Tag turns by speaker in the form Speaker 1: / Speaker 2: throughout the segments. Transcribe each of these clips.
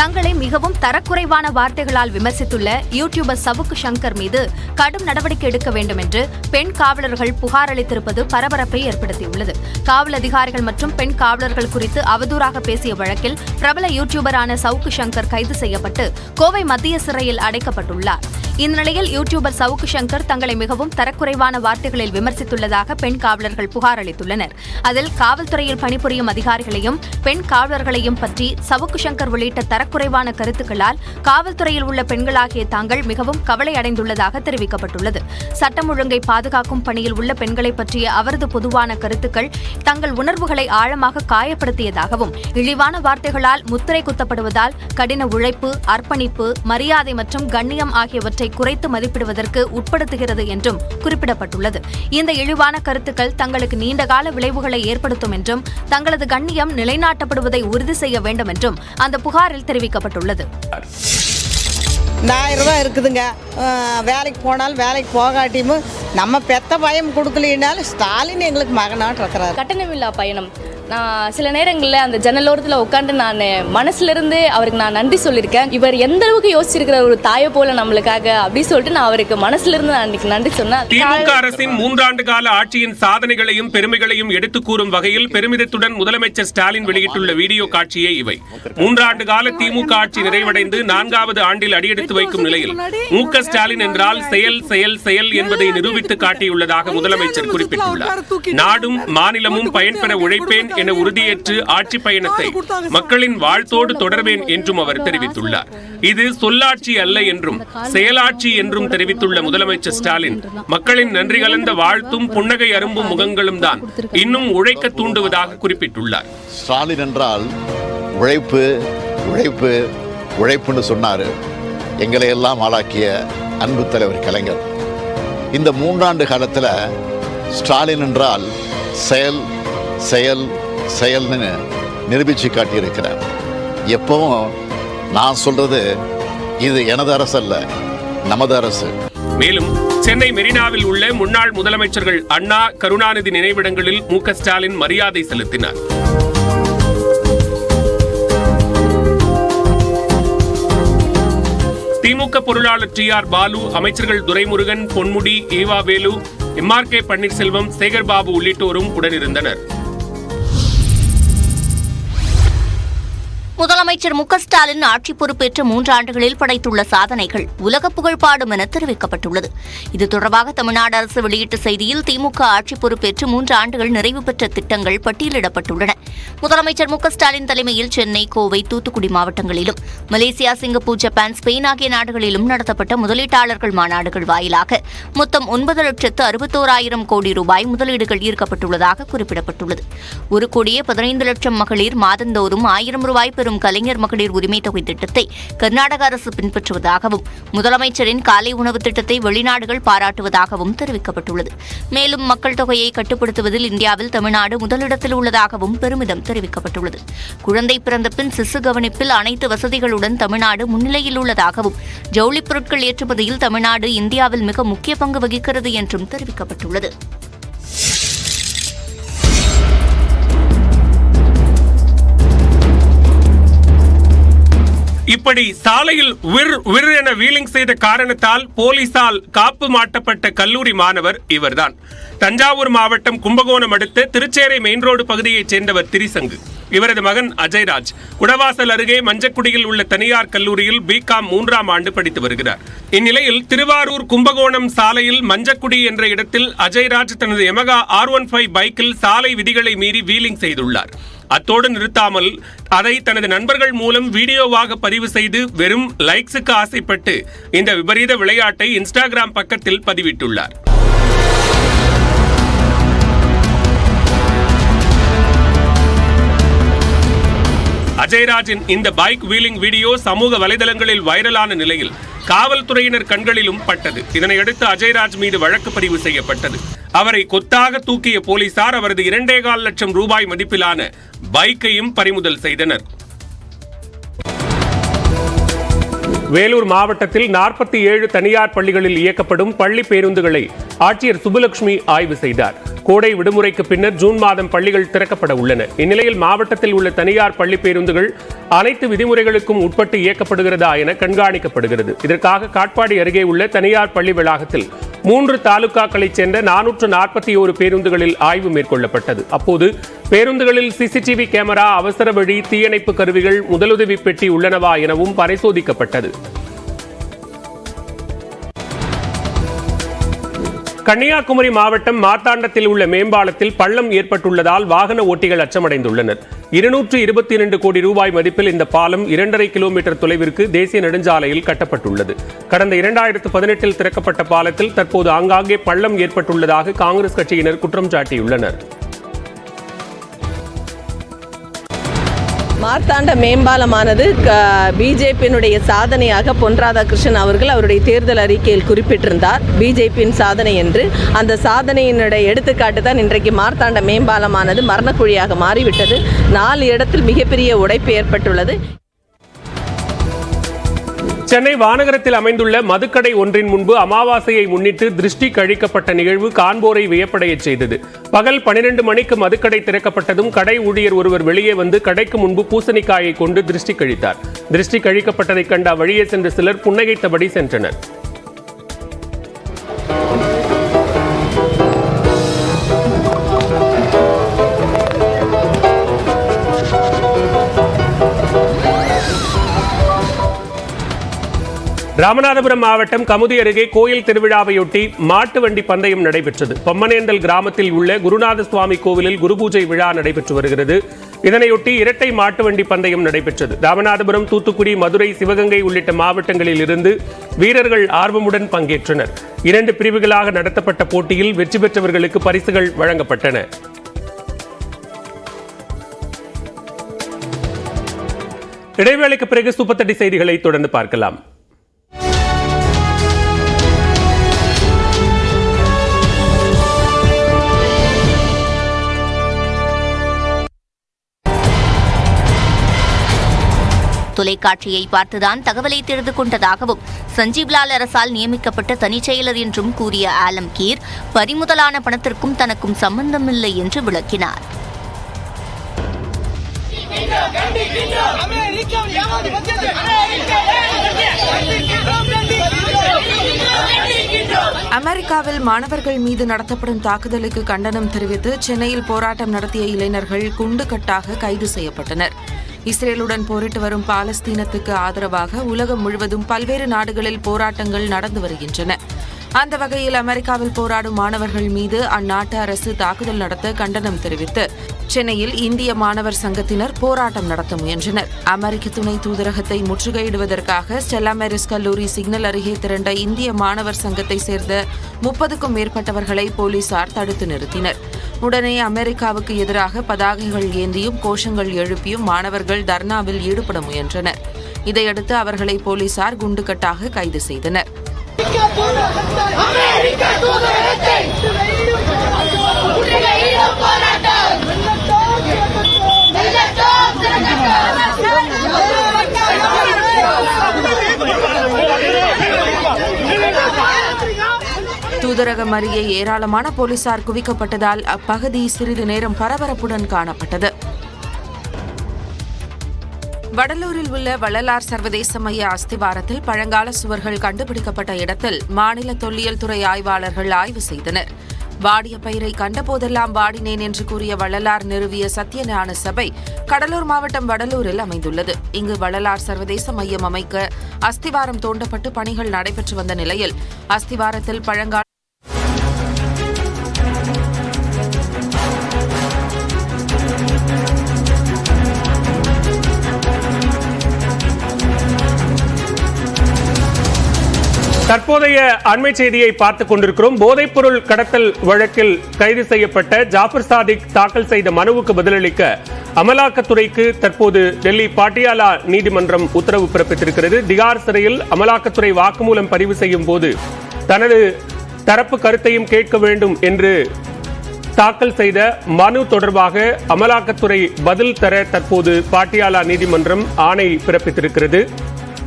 Speaker 1: தங்களை மிகவும் தரக்குறைவான வார்த்தைகளால் விமர்சித்துள்ள யூடியூபர் சவுக்கு சங்கர் மீது கடும் நடவடிக்கை எடுக்க வேண்டும் என்று பெண் காவலர்கள் புகார் அளித்திருப்பது பரபரப்பை ஏற்படுத்தியுள்ளது. காவல் அதிகாரிகள் மற்றும் பெண் காவலர்கள் குறித்து அவதூறாக பேசிய வழக்கில் பிரபல யூடியூபரான சவுக்கு சங்கர் கைது செய்யப்பட்டு கோவை மத்திய சிறையில் அடைக்கப்பட்டுள்ளார். இந்நிலையில் யூடியூபர் சவுக்கு சங்கர் தங்களை மிகவும் தரக்குறைவான வார்த்தைகளில் விமர்சித்துள்ளதாக பெண் காவலர்கள் புகார் அளித்துள்ளனர். அதில் காவல்துறையில் பணிபுரியும் அதிகாரிகளையும் பெண் காவலர்களையும் பற்றி சவுக்கு சங்கர் வெளியிட்ட தரக்குறைவான கருத்துக்களால் காவல்துறையில் உள்ள பெண்களாகிய தாங்கள் மிகவும் கவலை அடைந்துள்ளதாக தெரிவிக்கப்பட்டுள்ளது. சட்டம் ஒழுங்கை பாதுகாக்கும் பணியில் உள்ள பெண்களை பற்றிய அவரது பொதுவான கருத்துக்கள் தங்கள் உணர்வுகளை ஆழமாக காயப்படுத்தியதாகவும், இழிவான வார்த்தைகளால் முத்திரை குத்தப்படுவதால் கடின உழைப்பு, அர்ப்பணிப்பு, மரியாதை மற்றும் கண்ணியம் ஆகியவற்றை குறைத்து மதிப்பிடுவதற்கு உட்படுத்துகிறது என்றும் குறிப்பிடப்பட்டுள்ளது. இந்த இழிவான கருத்துக்கள் தங்களுக்கு நீண்டகால விளைவுகளை ஏற்படுத்தும் என்றும் தங்களது கண்ணியம் நிலைநாட்டப்படுவதை உறுதி செய்ய வேண்டும் என்றும் அந்த புகாரில் தெரிவிக்கப்பட்டுள்ளது.
Speaker 2: 1000 ரூபாய் இருக்குதுங்க. வேலைக்கு போனாலும் வேலைக்கு போகாட்டியும் நம்ம பெத்த பயம் கொடுக்கலினாலும் ஸ்டாலின் எங்களுக்கு மகனாட்டு இருக்கிறார்.
Speaker 3: கட்டணமில்லா பயணம். நான் சில நேரங்களில் அந்த ஜன்னலோரத்தில் உட்காந்து நான் மனசுலேருந்து அவருக்கு நான் நன்றி சொல்லியிருக்கேன். இவர் எந்த அளவுக்கு யோசிச்சிருக்கிற ஒரு தாயை போல நம்மளுக்காக அப்படின்னு சொல்லிட்டு நான் அவருக்கு மனசுலேருந்து நான் அன்னைக்கு நன்றி சொன்னேன்.
Speaker 4: திமுக அரசின் 3 ஆண்டு கால ஆட்சியின் சாதனைகளையும் பெருமைகளையும் எடுத்துக் கூறும் வகையில் பெருமிதத்துடன் முதலமைச்சர் ஸ்டாலின் வெளியிட்டுள்ள வீடியோ காட்சியே இவை. 3 ஆண்டு கால திமுக ஆட்சி நிறைவடைந்து 4வது ஆண்டில் அடியெடுத்து வைக்கும் நிலையில் மு.க. ஸ்டாலின் என்றால் செயல் செயல் செயல் என்பதை நிரூபித்து காட்டியுள்ளதாக முதலமைச்சர் குறிப்பிட்டுள்ளார். நாடும் மாநிலமும் பயன்பெற உழைப்பேன் என உறுதியேற்று ஆட்சி பயணத்தை மக்களின் வாழ்த்தோடு தொடர்வேன் என்றும் அவர் தெரிவித்துள்ளார். இது சொல்லாட்சி அல்ல என்றும் செயலாட்சி என்றும் தெரிவித்துள்ள முதலமைச்சர் ஸ்டாலின், மக்களின் நன்றி கலந்த வாழ்த்தும் புன்னகை அரும்பும் முகங்களும் தான் இன்னும் உழைக்க தூண்டுவதாக குறிப்பிட்டுள்ளார்.
Speaker 5: ஸ்டாலின் என்றால் உழைப்பு உழைப்பு உழைப்புன்னு சொன்னாரு. எங்களை எல்லாம் ஆளாக்கிய அன்பு தலைவர் கலைஞர். இந்த 3 ஆண்டு காலத்தில் ஸ்டாலின் என்றால் செயல் செயல் செயல்னு நிரூபிச்சு காட்டியிருக்கிறார். எப்பவும் நான் சொல்றது இது எனது அரசு அல்ல, நமது அரசு.
Speaker 4: மேலும் சென்னை மெரினாவில் உள்ள முன்னாள் முதலமைச்சர்கள் அண்ணா, கருணாநிதி நினைவிடங்களில் மு.க. ஸ்டாலின் மரியாதை செலுத்தினார். திமுக பொருளாளர் டி.ஆர். பாலு, அமைச்சர்கள் துரைமுருகன், பொன்முடி, ஈவா வேலு, எம்.ஆர்.கே. பன்னீர்செல்வம், சேகர்பாபு உள்ளிட்டோரும் உடனிருந்தனர்.
Speaker 6: முதலமைச்சர் மு.க. ஸ்டாலின் ஆட்சி பொறுப்பேற்ற 3 ஆண்டுகளில் படைத்துள்ள சாதனைகள் உலக புகழ்பாடும் என தெரிவிக்கப்பட்டுள்ளது. இது தொடர்பாக தமிழ்நாடு அரசு வெளியிட்ட செய்தியில் திமுக ஆட்சி பொறுப்பேற்று 3 ஆண்டுகள் நிறைவு பெற்ற திட்டங்கள் பட்டியலிடப்பட்டுள்ளன. முதலமைச்சர் மு.க. ஸ்டாலின் தலைமையில் சென்னை, கோவை, தூத்துக்குடி மாவட்டங்களிலும் மலேசியா, சிங்கப்பூர், ஜப்பான், ஸ்பெயின் ஆகிய நாடுகளிலும் நடத்தப்பட்ட முதலீட்டாளர்கள் மாநாடுகள் வாயிலாக மொத்தம் 9,61,000 கோடி ரூபாய் முதலீடுகள் ஈர்க்கப்பட்டுள்ளதாக குறிப்பிடப்பட்டுள்ளது. 1,15,00,000 மகளிர் மாதந்தோறும் 1000 ரூபாய் பெறும் கலைஞர் மகளிர் உரிமை தொகை திட்டத்தை கர்நாடக அரசு பின்பற்றுவதாகவும், முதலமைச்சரின் காலை உணவு திட்டத்தை வெளிநாடுகள் பாராட்டுவதாகவும் தெரிவிக்கப்பட்டுள்ளது. மேலும் மக்கள் தொகையை கட்டுப்படுத்துவதில் இந்தியாவில் தமிழ்நாடு முதலிடத்தில் உள்ளதாகவும் பெருமிதம் தெரிவிக்கப்பட்டுள்ளது. குழந்தை பிறந்த பின் சிசு கவனிப்பில் அனைத்து வசதிகளுடன் தமிழ்நாடு முன்னிலையில் உள்ளதாகவும், ஜவுளி பொருட்கள் ஏற்றுமதியில் தமிழ்நாடு இந்தியாவில் மிக முக்கிய பங்கு வகிக்கிறது என்றும் தெரிவிக்கப்பட்டுள்ளது.
Speaker 4: இப்படி சாலையில் விர் என வீலிங் செய்த காரணத்தால் போலீசால் காப்பு மாட்டப்பட்ட கல்லூரி மாணவர் இவர்தான். தஞ்சாவூர் மாவட்டம் கும்பகோணம் அடுத்த திருச்சேரை மெயின் ரோடு பகுதியைச் சேர்ந்தவர் திரிசங்கு. இவரது மகன் அஜய்ராஜ் குடவாசல் அருகே மஞ்சக்குடியில் உள்ள தனியார் கல்லூரியில் பிகாம் 3ஆம் ஆண்டு படித்து வருகிறார். இந்நிலையில் திருவாரூர் கும்பகோணம் சாலையில் மஞ்சக்குடி என்ற இடத்தில் அஜய்ராஜ் தனது யமகா R15 பைக்கில் சாலை விதிகளை மீறி வீலிங் செய்துள்ளார். அத்தோடு நிறுத்தாமல் அதை தனது நண்பர்கள் மூலம் வீடியோவாக பதிவு செய்து வெறும் லைக்ஸுக்கு ஆசைப்பட்டு இந்த விபரீத விளையாட்டை இன்ஸ்டாகிராம் பக்கத்தில் பதிவிட்டுள்ளார். அஜய்ராஜின் இந்த பைக் வீலிங் வீடியோ சமூக வலைதளங்களில் வைரலான நிலையில் காவல்துறையினர் கண்களிலும் பட்டது. இதனையடுத்து அஜய்ராஜ் மீது வழக்கு பதிவு செய்யப்பட்டது. அவரை கொத்தாக தூக்கிய போலீசார் அவரது 2.25 லட்சம் ரூபாய் மதிப்பிலான பைக்கையும் பறிமுதல் செய்தனர். வேலூர் மாவட்டத்தில் 47 தனியார் பள்ளிகளில் இயக்கப்படும் பள்ளி பேருந்துகளை ஆட்சியர் சுப்புலட்சுமி ஆய்வு செய்தார். கோடை விடுமுறைக்கு பின்னர் ஜூன் மாதம் பள்ளிகள் திறக்கப்பட உள்ளன. இந்நிலையில் மாவட்டத்தில் உள்ள தனியார் பள்ளி பேருந்துகள் அனைத்து விதிமுறைகளுக்கும் உட்பட்டு இயக்கப்படுகிறதா என கண்காணிக்கப்படுகிறது. இதற்காக காட்பாடி அருகே உள்ள தனியார் பள்ளி வளாகத்தில் 3 தாலுகாக்களைச் சேர்ந்த 441 பேருந்துகளில் ஆய்வு மேற்கொள்ளப்பட்டது. அப்போது பேருந்துகளில் சிசிடிவி கேமரா, அவசர வழி, தீயணைப்பு கருவிகள், முதலுதவி பெட்டி உள்ளனவா எனவும் பரிசோதிக்கப்பட்டது. கன்னியாகுமரி மாவட்டம் மார்த்தாண்டத்தில் உள்ள மேம்பாலத்தில் பள்ளம் ஏற்பட்டுள்ளதால் வாகன ஓட்டிகள் அச்சமடைந்துள்ளனர். 222 கோடி ரூபாய் மதிப்பில் இந்த பாலம் 2.5 கிலோமீட்டர் தொலைவிற்கு தேசிய நெடுஞ்சாலையில் கட்டப்பட்டுள்ளது. கடந்த 2018 திறக்கப்பட்ட பாலத்தில் தற்போது ஆங்காங்கே பள்ளம் ஏற்பட்டுள்ளதாக காங்கிரஸ் கட்சியினர் குற்றம் சாட்டியுள்ளனர்.
Speaker 7: மார்த்தாண்ட மேம்பாலமானது பிஜேபியினுடைய சாதனையாக பொன் ராதாகிருஷ்ணன் அவர்கள் அவருடைய தேர்தல் அறிக்கையில் குறிப்பிட்டிருந்தார். பிஜேபியின் சாதனை என்று. அந்த சாதனையினுடைய எடுத்துக்காட்டு தான் இன்றைக்கு மார்த்தாண்ட மேம்பாலமானது மரணக்குழியாக மாறிவிட்டது. 4 இடத்தில் மிகப்பெரிய உடைப்பு ஏற்பட்டுள்ளது.
Speaker 4: சென்னை வானகரத்தில் அமைந்துள்ள மதுக்கடை ஒன்றின் முன்பு அமாவாசையை முன்னிட்டு திருஷ்டி கழிக்கப்பட்ட நிகழ்வு காண்போரை வியப்படைய செய்தது. பகல் 12 மணிக்கு மதுக்கடை திறக்கப்பட்டதும் கடை ஊழியர் ஒருவர் வெளியே வந்து கடைக்கு முன்பு பூசணிக்காயை கொண்டு திருஷ்டி கழித்தார். திருஷ்டி கழிக்கப்பட்டதை கண்ட வழியே சென்ற சிலர் புன்னகைத்தபடி சென்றனர். ராமநாதபுரம் மாவட்டம் கமுதி அருகே கோயில் திருவிழாவையொட்டி மாட்டு வண்டி பந்தயம் நடைபெற்றது. பொம்மனேந்தல் கிராமத்தில் உள்ள குருநாத சுவாமி கோவிலில் குருபூஜை விழா நடைபெற்று வருகிறது. இதனையொட்டி இரட்டை மாட்டு வண்டி பந்தயம் நடைபெற்றது. ராமநாதபுரம், தூத்துக்குடி, மதுரை, சிவகங்கை உள்ளிட்ட மாவட்டங்களில் இருந்து வீரர்கள் ஆர்வமுடன் பங்கேற்றனர். 2 பிரிவுகளாக நடத்தப்பட்ட போட்டியில் வெற்றி பெற்றவர்களுக்கு பரிசுகள் வழங்கப்பட்டன. இடைவேளைக்கு பிறகு சூப்பர் 30 செய்திகளை தொடர்ந்து பார்க்கலாம்.
Speaker 6: தொலைக்காட்சியை பார்த்துதான் தகவலை தெரிந்து கொண்டதாகவும் சஞ்சீவ்லால் அரசால் நியமிக்கப்பட்ட தனிச் செயலர் என்றும் கூறிய ஆலம்கீர் பறிமுதலான பணத்திற்கும் தனக்கும் சம்பந்தமில்லை என்று விளக்கினார்.
Speaker 8: அமெரிக்காவில் மாணவர்கள் மீது நடத்தப்படும் தாக்குதலுக்கு கண்டனம் தெரிவித்து சென்னையில் போராட்டம் நடத்திய இளைஞர்கள் குண்டுகட்டாக கைது செய்யப்பட்டனர். இஸ்ரேலுடன் போரிட்டு வரும் பாலஸ்தீனத்துக்கு ஆதரவாக உலகம் முழுவதும் பல்வேறு நாடுகளில் போராட்டங்கள் நடந்து வருகின்றன. அந்த வகையில் அமெரிக்காவில் போராடும் மாணவர்கள் மீது அந்நாட்டு அரசு தாக்குதல் நடத்த கண்டனம் தெரிவித்து சென்னையில் இந்திய மாணவர் சங்கத்தினர் போராட்டம் நடத்த முயன்றனர். அமெரிக்க துணை தூதரகத்தை முற்றுகையிடுவதற்காக ஸ்டெல்லா மேரிஸ் கல்லூரி சிக்னல் அருகே திரண்ட இந்திய மாணவர் சங்கத்தை சேர்ந்த 30க்கும் மேற்பட்டவர்களை போலீசார் தடுத்து நிறுத்தினர். உடனே அமெரிக்காவுக்கு எதிராக பதாகைகள் ஏந்தியும் கோஷங்கள் எழுப்பியும் மாணவர்கள் தர்ணாவில் ஈடுபட முயன்றனர். இதையடுத்து அவர்களை போலீசார் குண்டுகட்டாக கைது செய்தனர். தூதரகம் அருகே ஏராளமான போலீசார் குவிக்கப்பட்டதால் அப்பகுதி சிறிது நேரம் பரபரப்புடன் காணப்பட்டது. வடலூரில் உள்ள வள்ளலார் சர்வதேச மைய அஸ்திவாரத்தில் பழங்கால சுவர்கள் கண்டுபிடிக்கப்பட்ட இடத்தில் மாநில தொல்லியல் துறை ஆய்வாளர்கள் ஆய்வு செய்தனர். வாடிய பயிரை கண்டபோதெல்லாம் வாடினேன் என்று கூறிய வள்ளலார் நிறுவிய சத்தியஞான சபை கடலூர் மாவட்டம் வடலூரில் அமைந்துள்ளது. இங்கு வள்ளலார் சர்வதேச மையம் அமைக்க அஸ்திவாரம் தோண்டப்பட்டு பணிகள் நடைபெற்று வந்த நிலையில் அஸ்திவாரத்தில் பழங்கால
Speaker 4: தற்போதைய அண்மை செய்தியை பார்த்துக் கொண்டிருக்கிறோம். போதைப்பொருள் கடத்தல் வழக்கில் கைது செய்யப்பட்ட ஜாஃபர் சாதிக் தாக்கல் செய்த மனுவுக்கு பதிலளிக்க அமலாக்கத்துறைக்கு தற்போது டெல்லி பாட்டியாலா நீதிமன்றம் உத்தரவு பிறப்பித்திருக்கிறது. திகார் சிறையில் அமலாக்கத்துறை வாக்குமூலம் பதிவு செய்யும் போது தனது தரப்பு கருத்தையும் கேட்க வேண்டும் என்று தாக்கல் செய்த மனு தொடர்பாக அமலாக்கத்துறை பதில் தர தற்போது பாட்டியாலா நீதிமன்றம் ஆணை பிறப்பித்திருக்கிறது.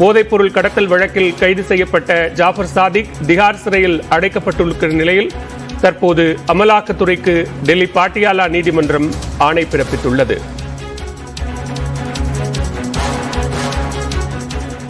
Speaker 4: போதைப்பொருள் கடத்தல் வழக்கில் கைது செய்யப்பட்ட ஜாஃபர் சாதிக் திகார் சிறையில் அடைக்கப்பட்டுள்ள நிலையில் தற்போது அமலாக்கத்துறைக்கு டெல்லி பாட்டியாலா நீதிமன்றம் ஆணை பிறப்பித்துள்ளது.